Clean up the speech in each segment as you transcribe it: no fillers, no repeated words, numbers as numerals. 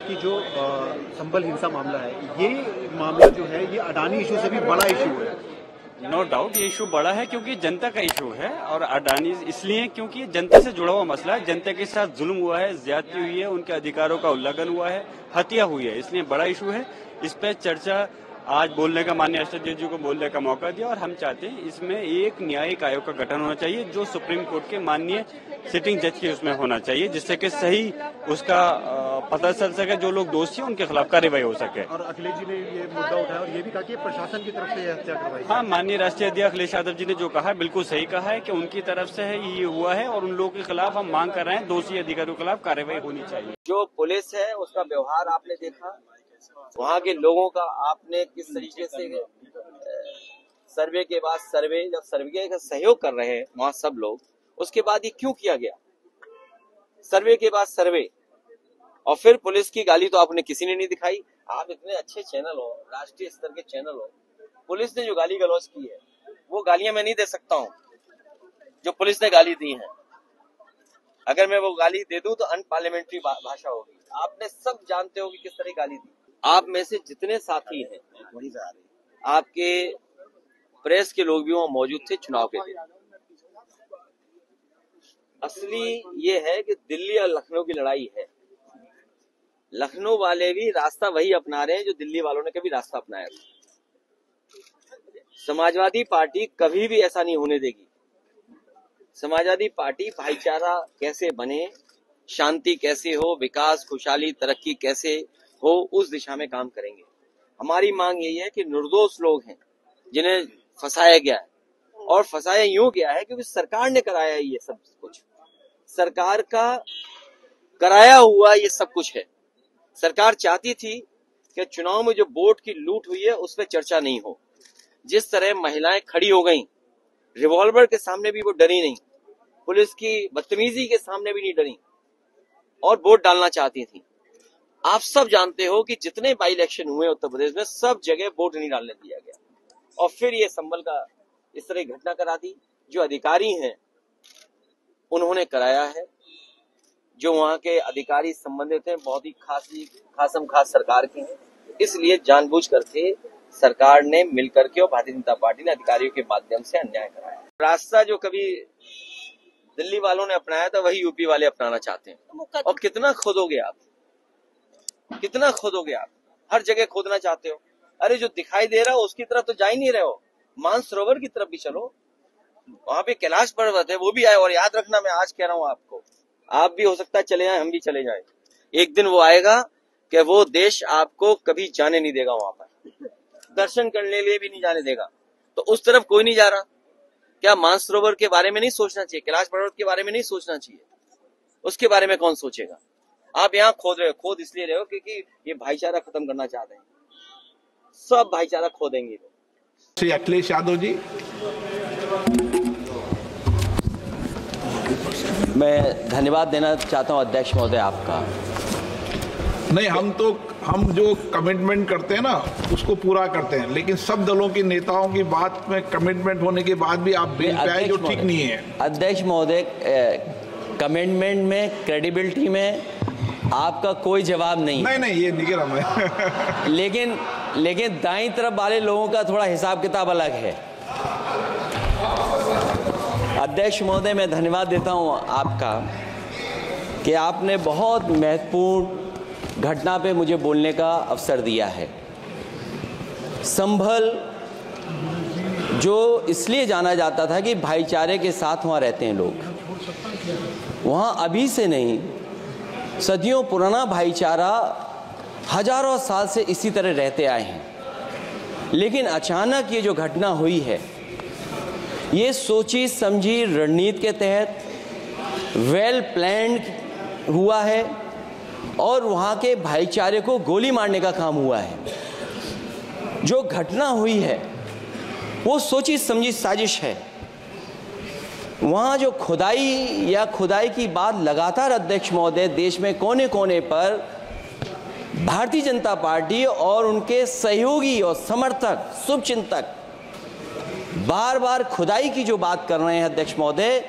कि जो संभल हिंसा मामला है, ये मामला जो है ये अडानी इशू से भी बड़ा इशू है। नो डाउट ये इशू बड़ा है क्योंकि जनता का इशू है और अडानी इसलिए क्योंकि जनता से जुड़ा हुआ मसला है। जनता के साथ जुल्म हुआ है, ज्यादती हुई है, उनके अधिकारों का उल्लंघन हुआ है, हत्या हुई है, इसलिए बड़ा इशू है। इस पर चर्चा आज बोलने का माननीय अष्टजज जी को बोलने का मौका दिया और हम चाहते हैं इसमें एक न्यायिक आयोग का गठन होना चाहिए जो सुप्रीम कोर्ट के माननीय सिटिंग जज के उसमें होना चाहिए, जिससे कि सही उसका पता चल सके, जो लोग दोषी हैं उनके खिलाफ कार्रवाई हो सके। और अखिलेश जी ने ये मुद्दा उठाया और ये भी कहा कि प्रशासन की तरफ से ये हत्या करवाई। हाँ, माननीय राष्ट्रीय अध्यक्ष अखिलेश यादव जी ने जो कहा बिल्कुल सही कहा है कि उनकी तरफ से ये हुआ है और उन लोगों के खिलाफ हम मांग कर रहे हैं, दोषी अधिकारियों के खिलाफ कार्रवाई होनी चाहिए। जो पुलिस है उसका व्यवहार आपने देखा, वहाँ के लोगों का आपने किस तरीके से सर्वे के बाद सर्वे, जब सर्वे का सहयोग कर रहे हैं वहाँ सब लोग, उसके बाद ये क्यों किया गया? सर्वे के बाद सर्वे और फिर पुलिस की गाली तो आपने किसी ने नहीं दिखाई। आप इतने अच्छे चैनल हो, राष्ट्रीय स्तर के चैनल हो, पुलिस ने जो गाली गलौज की है वो गालियां मैं नहीं दे सकता हूँ जो पुलिस ने गाली दी है। अगर मैं वो गाली दे दूं तो अनपार्लियामेंट्री भाषा होगी। आपने सब जानते हो कि किस तरह गाली दी। आप में से जितने साथी हैं, आपके प्रेस के लोग भी वहां मौजूद थे चुनाव के दिन। असली ये है कि दिल्ली और लखनऊ की लड़ाई है। लखनऊ वाले भी रास्ता वही अपना रहे हैं जो दिल्ली वालों ने कभी रास्ता अपनाया था। समाजवादी पार्टी कभी भी ऐसा नहीं होने देगी। समाजवादी पार्टी भाईचारा कैसे बने, शांति कैसे हो, विकास, खुशहाली, तरक्की कैसे हो, उस दिशा में काम करेंगे। हमारी मांग यही है कि निर्दोष लोग हैं जिन्हें फंसाया गया है, और फंसाया यूं गया है क्योंकि सरकार ने कराया है। ये सब कुछ सरकार का कराया हुआ ये सब कुछ है। सरकार चाहती थी कि चुनाव में जो वोट की लूट हुई है उस पर चर्चा नहीं हो। जिस तरह महिलाएं खड़ी हो गईं, रिवॉल्वर के सामने भी वो डरी नहीं, पुलिस की बदतमीजी के सामने भी नहीं डरी और वोट डालना चाहती थी। आप सब जानते हो कि जितने बाई इलेक्शन हुए उत्तर प्रदेश में सब जगह वोट नहीं डालने दिया गया और फिर ये संभल का इस तरह की घटना करा दी। जो अधिकारी हैं उन्होंने कराया है। जो वहाँ के अधिकारी संबंधित हैं बहुत ही खास सरकार के हैं, इसलिए जानबूझ करके सरकार ने मिलकर के और भारतीय जनता पार्टी ने अधिकारियों के माध्यम से अन्याय कराया। रास्ता जो कभी दिल्ली वालों ने अपनाया था वही यूपी वाले अपनाना चाहते हैं। और कितना खोदोगे आप, कितना खोदोगे आप? हर जगह खोदना चाहते हो। अरे जो दिखाई दे रहा हो उसकी तरफ तो जा ही नहीं रहे हो। मानसरोवर की तरफ भी चलो, वहां पे कैलाश पर्वत है, वो भी आए। और याद रखना, मैं आज कह रहा हूँ आपको, आप भी हो सकता है चले जाए, हम भी चले जाए। एक दिन वो आएगा कि वो देश आपको कभी जाने नहीं देगा, वहां पर दर्शन करने के लिए भी नहीं जाने देगा। तो उस तरफ कोई नहीं जा रहा। क्या मानसरोवर के बारे में नहीं सोचना चाहिए? कैलाश पर्वत के बारे में नहीं सोचना चाहिए? उसके बारे में कौन सोचेगा? आप यहाँ खोद रहे हो, खोद इसलिए रहे हो क्योंकि ये भाईचारा खत्म करना चाहते हैं। सब भाईचारा खो देंगे। श्री अखिलेश यादव जी, मैं धन्यवाद देना चाहता हूँ अध्यक्ष महोदय आपका। नहीं, हम जो कमिटमेंट करते हैं ना उसको पूरा करते हैं, लेकिन सब दलों के नेताओं की बात में कमिटमेंट होने के बाद भी आप बेंच पे आए, जो ठीक नहीं है। अध्यक्ष महोदय, कमिटमेंट में, क्रेडिबिलिटी में आपका कोई जवाब नहीं। नहीं, ये नहीं कह रहा मैं। लेकिन दाईं तरफ वाले लोगों का थोड़ा हिसाब किताब अलग है। अध्यक्ष महोदय, मैं धन्यवाद देता हूं आपका कि आपने बहुत महत्वपूर्ण घटना पे मुझे बोलने का अवसर दिया है। संभल जो इसलिए जाना जाता था कि भाईचारे के साथ वहाँ रहते हैं लोग, वहाँ अभी से नहीं, सदियों पुराना भाईचारा हजारों साल से इसी तरह रहते आए हैं। लेकिन अचानक ये जो घटना हुई है, ये सोची समझी रणनीति के तहत वेल प्लान्ड हुआ है और वहाँ के भाईचारे को गोली मारने का काम हुआ है। जो घटना हुई है वो सोची समझी साजिश है। वहाँ जो खुदाई की बात लगातार अध्यक्ष महोदय देश में कोने कोने पर भारतीय जनता पार्टी और उनके सहयोगी और समर्थक, शुभचिंतक बार बार खुदाई की जो बात कर रहे हैं अध्यक्ष महोदय,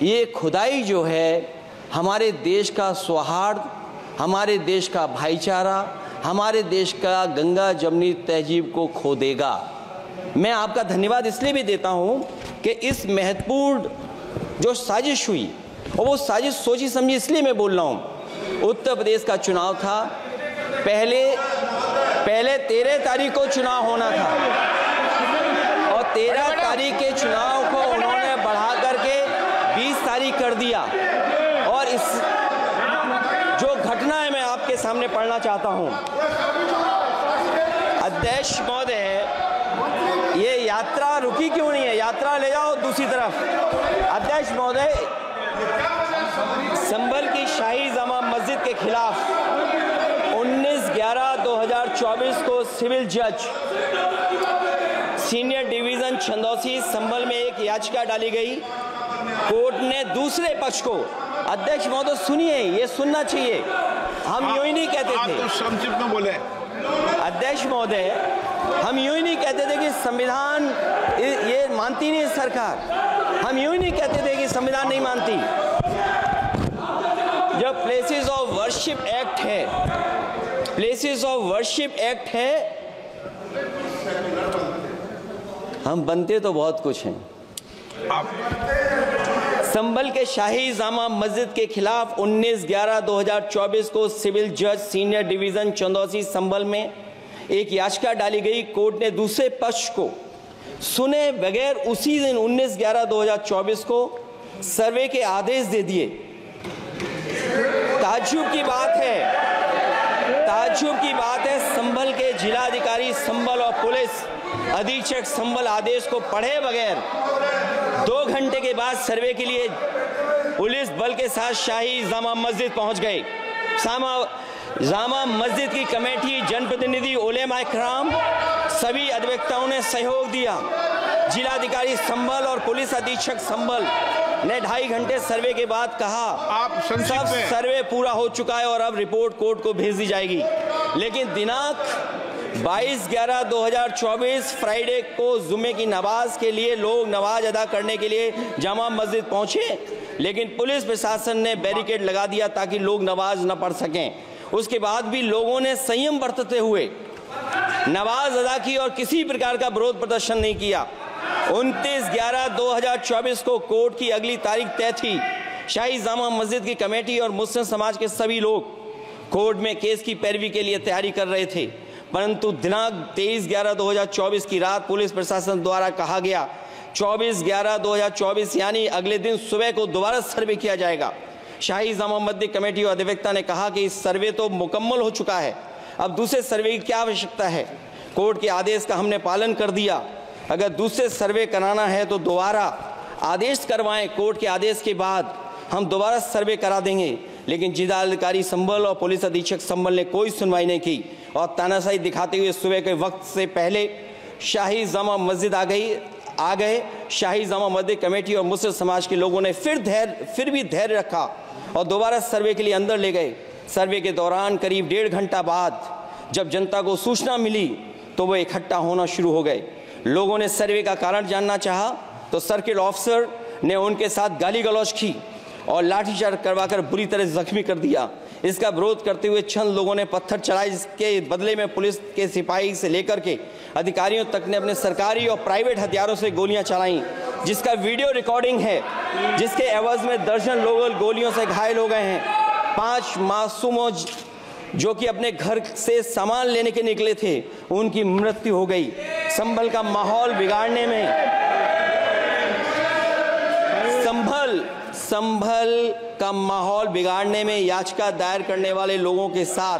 ये खुदाई जो है हमारे देश का सौहार्द हमारे देश का भाईचारा, हमारे देश का गंगा जमनी तहजीब को खो देगा। मैं आपका धन्यवाद इसलिए भी देता हूं कि इस महत्वपूर्ण जो साजिश हुई, और वो साजिश सोची समझी इसलिए मैं बोल रहा हूं। उत्तर प्रदेश का चुनाव था, पहले 13 तारीख को चुनाव होना था और 13 तारीख के चुनाव को उन्होंने बढ़ा करके 20 तारीख कर दिया। और इस जो घटना है मैं आपके सामने पढ़ना चाहता हूं। अध्यक्ष महोदय, ये यात्रा रुकी क्यों नहीं है? यात्रा ले जाओ दूसरी तरफ। अध्यक्ष महोदय, संभल की शाही जामा मस्जिद के खिलाफ 19/11/2024 को सिविल जज सीनियर डिवीजन छंदौसी संभल में एक याचिका डाली गई। कोर्ट ने दूसरे पक्ष को, अध्यक्ष महोदय सुनिए, ये सुनना चाहिए, हम यूं ही नहीं कहते थे। आप तो संक्षिप्त में बोले। अध्यक्ष महोदय, हम यूं ही नहीं कहते थे कि संविधान ये मानती नहीं सरकार। हम यूं ही नहीं कहते थे कि संविधान नहीं मानती। जब प्लेसेस ऑफ वर्शिप एक्ट है, प्लेसेस ऑफ वर्शिप एक्ट है, हम बनते तो बहुत कुछ हैं। संभल के शाही जामा मस्जिद के खिलाफ 19/11/2024 को सिविल जज सीनियर डिवीजन चंदौसी संभल में एक याचिका डाली गई। कोर्ट ने दूसरे पक्ष को सुने बगैर उसी दिन 19/11/2024 को सर्वे के आदेश दे दिए। ताज्जुब की बात है, संभल के जिलाधिकारी संभल और पुलिस अधीक्षक संभल आदेश को पढ़े बगैर 2 घंटे के बाद सर्वे के लिए पुलिस बल के साथ शाही जामा मस्जिद पहुंच गए। जामा मस्जिद की कमेटी, जनप्रतिनिधि, उलेमा इकराम, सभी अधिवक्ताओं ने सहयोग दिया। जिलाधिकारी संभल और पुलिस अधीक्षक संभल ने 2.5 घंटे सर्वे के बाद कहा, आप सब सर्वे पूरा हो चुका है और अब रिपोर्ट कोर्ट को भेज दी जाएगी। लेकिन दिनांक 22/11/2024 फ्राइडे को जुमे की नमाज के लिए लोग नमाज अदा करने के लिए जामा मस्जिद पहुंचे, लेकिन पुलिस प्रशासन ने बैरिकेड लगा दिया ताकि लोग नमाज न पढ़ सकें। उसके बाद भी लोगों ने संयम बरतते हुए नमाज अदा की और किसी प्रकार का विरोध प्रदर्शन नहीं किया। 29/11/2024 को कोर्ट की अगली तारीख तय थी। शाही जामा मस्जिद की कमेटी और मुस्लिम समाज के सभी लोग कोर्ट में केस की पैरवी के लिए तैयारी कर रहे थे, परंतु दिनांक 23/11/2024 की रात पुलिस प्रशासन द्वारा कहा गया 24/11/2024 यानी अगले दिन सुबह को दोबारा सर्वे किया जाएगा। शाही जामा मस्जिद कमेटी और अधिवक्ता ने कहा कि इस सर्वे तो मुकम्मल हो चुका है, अब दूसरे सर्वे की क्या आवश्यकता है? कोर्ट के आदेश का हमने पालन कर दिया। अगर दूसरे सर्वे कराना है तो दोबारा आदेश करवाएं, कोर्ट के आदेश के बाद हम दोबारा सर्वे करा देंगे। लेकिन जिलाधिकारी संभल और पुलिस अधीक्षक संभल ने कोई सुनवाई नहीं की और तानाशाही दिखाते हुए सुबह के वक्त से पहले शाही जामा मस्जिद आ गए। शाही जामा मस्जिद कमेटी और मुस्लिम समाज के लोगों ने फिर भी धैर्य रखा और दोबारा सर्वे के लिए अंदर ले गए। सर्वे के दौरान करीब 1.5 घंटा बाद जब जनता को सूचना मिली तो वो इकट्ठा होना शुरू हो गए। लोगों ने सर्वे का कारण जानना चाहा तो सर्किल ऑफिसर ने उनके साथ गाली गलौज की और लाठीचार्ज करवाकर बुरी तरह जख्मी कर दिया। इसका विरोध करते हुए चंद लोगों ने पत्थर चलाए, जिसके बदले में पुलिस के सिपाही से लेकर के अधिकारियों तक ने अपने सरकारी और प्राइवेट हथियारों से गोलियां चलाईं, जिसका वीडियो रिकॉर्डिंग है, जिसके एवज में दर्जन लोग गोलियों से घायल हो गए हैं। 5 मासूमों जो कि अपने घर से सामान लेने के निकले थे, उनकी मृत्यु हो गई। संभल का माहौल बिगाड़ने में संभल का माहौल बिगाड़ने में याचिका दायर करने वाले लोगों के साथ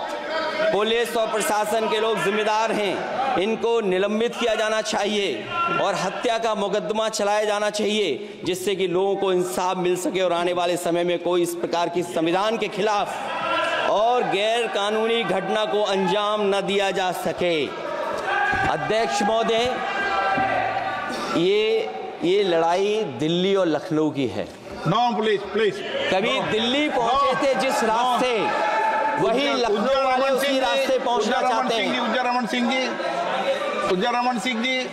पुलिस और प्रशासन के लोग जिम्मेदार हैं। इनको निलंबित किया जाना चाहिए और हत्या का मुकदमा चलाया जाना चाहिए, जिससे कि लोगों को इंसाफ मिल सके और आने वाले समय में कोई इस प्रकार की संविधान के खिलाफ और गैर कानूनी घटना को अंजाम न दिया जा सके। अध्यक्ष महोदय, ये लड़ाई दिल्ली और लखनऊ की है। No please. कभी दिल्ली पहुंचे थे जिस रास्ते, वही लखनऊ वाले उसी रास्ते पहुंचना चाहते हैं। उज्जर रमन सिंह जी